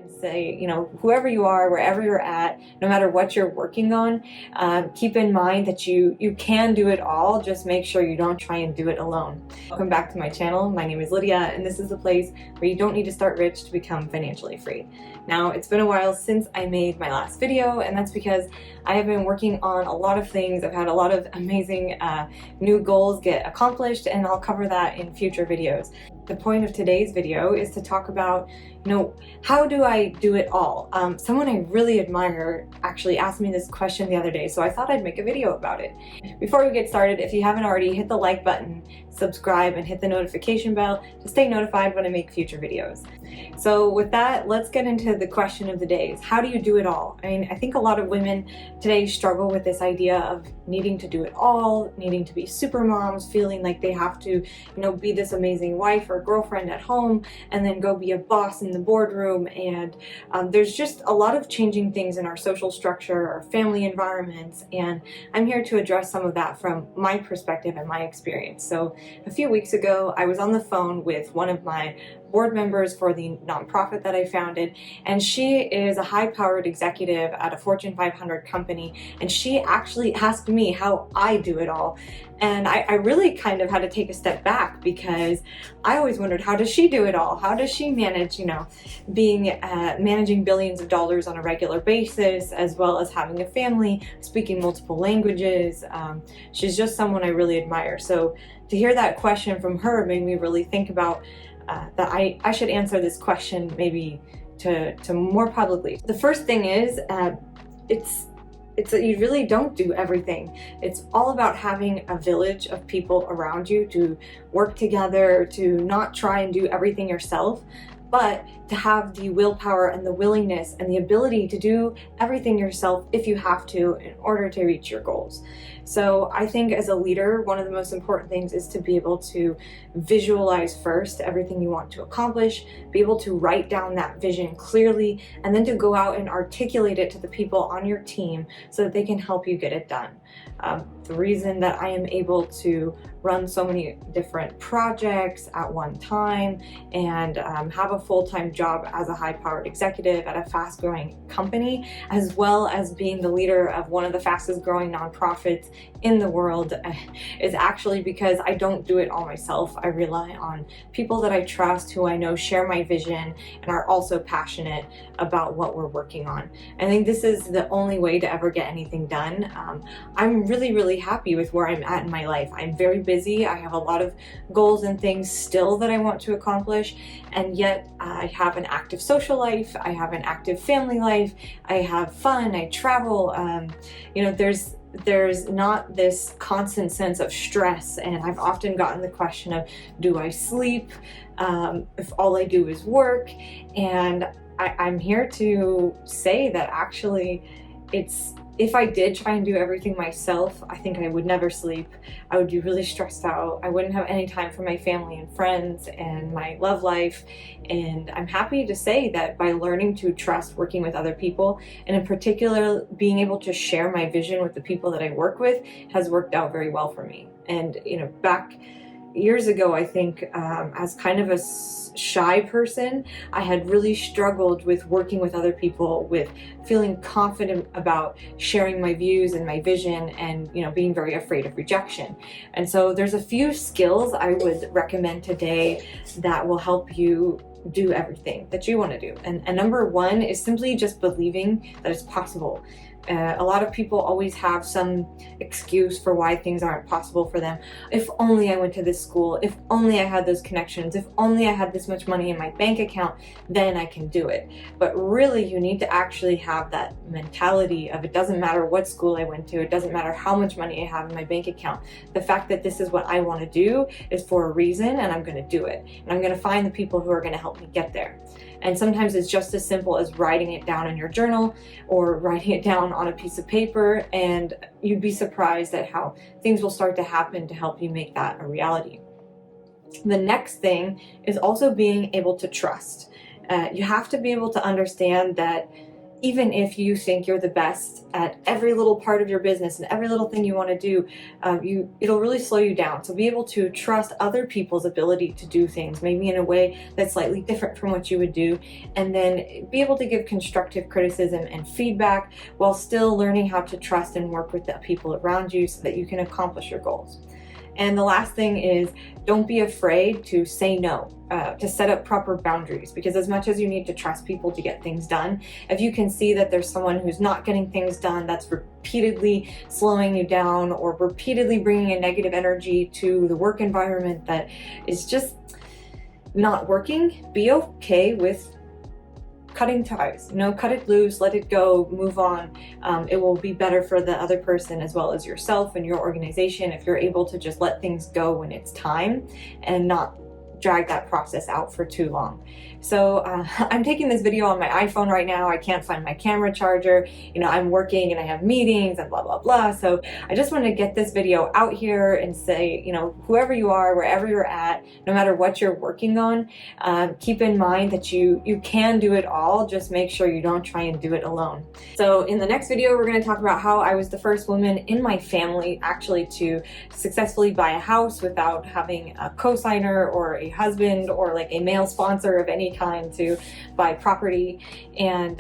and say, whoever you are, wherever you're at, no matter what you're working on, keep in mind that you can do it all. Just make sure you don't try and do it alone. Welcome back to my channel. My name is Lydia, and this is the place where you don't need to start rich to become financially free. Now, it's been a while since I made my last video, and that's because I have been working on a lot of things. I've had a lot of amazing new goals get accomplished, and I'll cover that in future videos. The point of today's video is to talk about, how do I do it all? Someone I really admire actually asked me this question the other day, so I thought I'd make a video about it. Before we get started, if you haven't already, hit the like button, subscribe, and hit the notification bell to stay notified when I make future videos. So with that, let's get into the question of the day. How do you do it all? I think a lot of women today struggle with this idea of needing to do it all, needing to be super moms, feeling like they have to, be this amazing wife or girlfriend at home, and then go be a boss in the boardroom. And there's just a lot of changing things in our social structure, our family environments, and I'm here to address some of that from my perspective and my experience. So a few weeks ago, I was on the phone with one of my board members for the nonprofit that I founded, and she is a high-powered executive at a Fortune 500 company, and she actually asked me how I do it all. And I really kind of had to take a step back, because I always wondered, how does she do it all? How does she manage, managing billions of dollars on a regular basis, as well as having a family, speaking multiple languages? She's just someone I really admire. So to hear that question from her made me really think about that I should answer this question maybe to more publicly. The first thing is, it's that you really don't do everything. It's all about having a village of people around you to work together, to not try and do everything yourself, but to have the willpower and the willingness and the ability to do everything yourself if you have to in order to reach your goals. So I think as a leader, one of the most important things is to be able to visualize first everything you want to accomplish, be able to write down that vision clearly, and then to go out and articulate it to the people on your team so that they can help you get it done. The reason that I am able to run so many different projects at one time and have a full-time job as a high-powered executive at a fast-growing company, as well as being the leader of one of the fastest-growing nonprofits in the world, is actually because I don't do it all myself. I rely on people that I trust, who I know share my vision and are also passionate about what we're working on. I think this is the only way to ever get anything done. I'm really happy with where I'm at in my life. I'm very busy. I have a lot of goals and things still that I want to accomplish, and yet I have an active social life, I have an active family life, I have fun, I travel. There's not this constant sense of stress, and I've often gotten the question of, do I sleep if all I do is work? And I'm here to say that actually if I did try and do everything myself, I think I would never sleep. I would be really stressed out. I wouldn't have any time for my family and friends and my love life. And I'm happy to say that by learning to trust working with other people, and in particular being able to share my vision with the people that I work with, has worked out very well for me. And back years ago, I think as kind of a shy person, I had really struggled with working with other people, with feeling confident about sharing my views and my vision, and being very afraid of rejection. And so there's a few skills I would recommend today that will help you do everything that you want to do. And number one is simply just believing that it's possible. A lot of people always have some excuse for why things aren't possible for them. If only I went to this school, if only I had those connections, if only I had this much money in my bank account, then I can do it. But really, you need to actually have that mentality of, it doesn't matter what school I went to, it doesn't matter how much money I have in my bank account. The fact that this is what I want to do is for a reason, and I'm going to do it. And I'm going to find the people who are going to help me get there. And sometimes it's just as simple as writing it down in your journal or writing it down on a piece of paper, and you'd be surprised at how things will start to happen to help you make that a reality. The next thing is also being able to trust. You have to be able to understand that even if you think you're the best at every little part of your business and every little thing you want to do, it'll really slow you down. So be able to trust other people's ability to do things, maybe in a way that's slightly different from what you would do, and then be able to give constructive criticism and feedback while still learning how to trust and work with the people around you so that you can accomplish your goals. And the last thing is, don't be afraid to say no, to set up proper boundaries, because as much as you need to trust people to get things done, if you can see that there's someone who's not getting things done, that's repeatedly slowing you down or repeatedly bringing a negative energy to the work environment that is just not working, be okay with cutting ties. Cut it loose, let it go, move on. It will be better for the other person as well as yourself and your organization if you're able to just let things go when it's time and not drag that process out for too long. So I'm taking this video on my iPhone right now. I can't find my camera charger. I'm working and I have meetings and blah, blah, blah. So I just want to get this video out here and say, whoever you are, wherever you're at, no matter what you're working on, keep in mind that you can do it all. Just make sure you don't try and do it alone. So in the next video, we're going to talk about how I was the first woman in my family actually to successfully buy a house without having a co-signer or a husband or like a male sponsor of any kind to buy property. And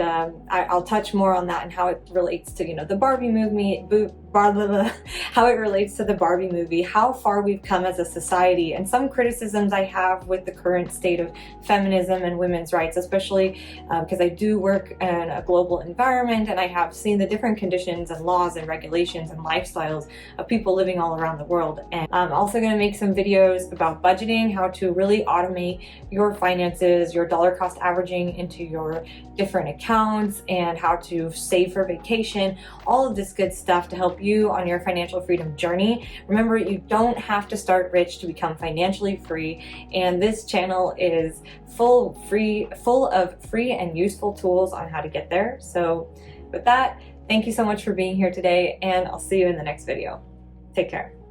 I'll touch more on that and how it relates to the Barbie movie, how it relates to the Barbie movie, how far we've come as a society, and some criticisms I have with the current state of feminism and women's rights, especially because I do work in a global environment and I have seen the different conditions and laws and regulations and lifestyles of people living all around the world. And I'm also going to make some videos about budgeting, how to really automate your finances, your dollar cost averaging into your different accounts, and how to save for vacation, all of this good stuff to help you on your financial freedom journey. Remember, you don't have to start rich to become financially free, and this channel is full of free and useful tools on how to get there. So with that, thank you so much for being here today, and I'll see you in the next video. Take care.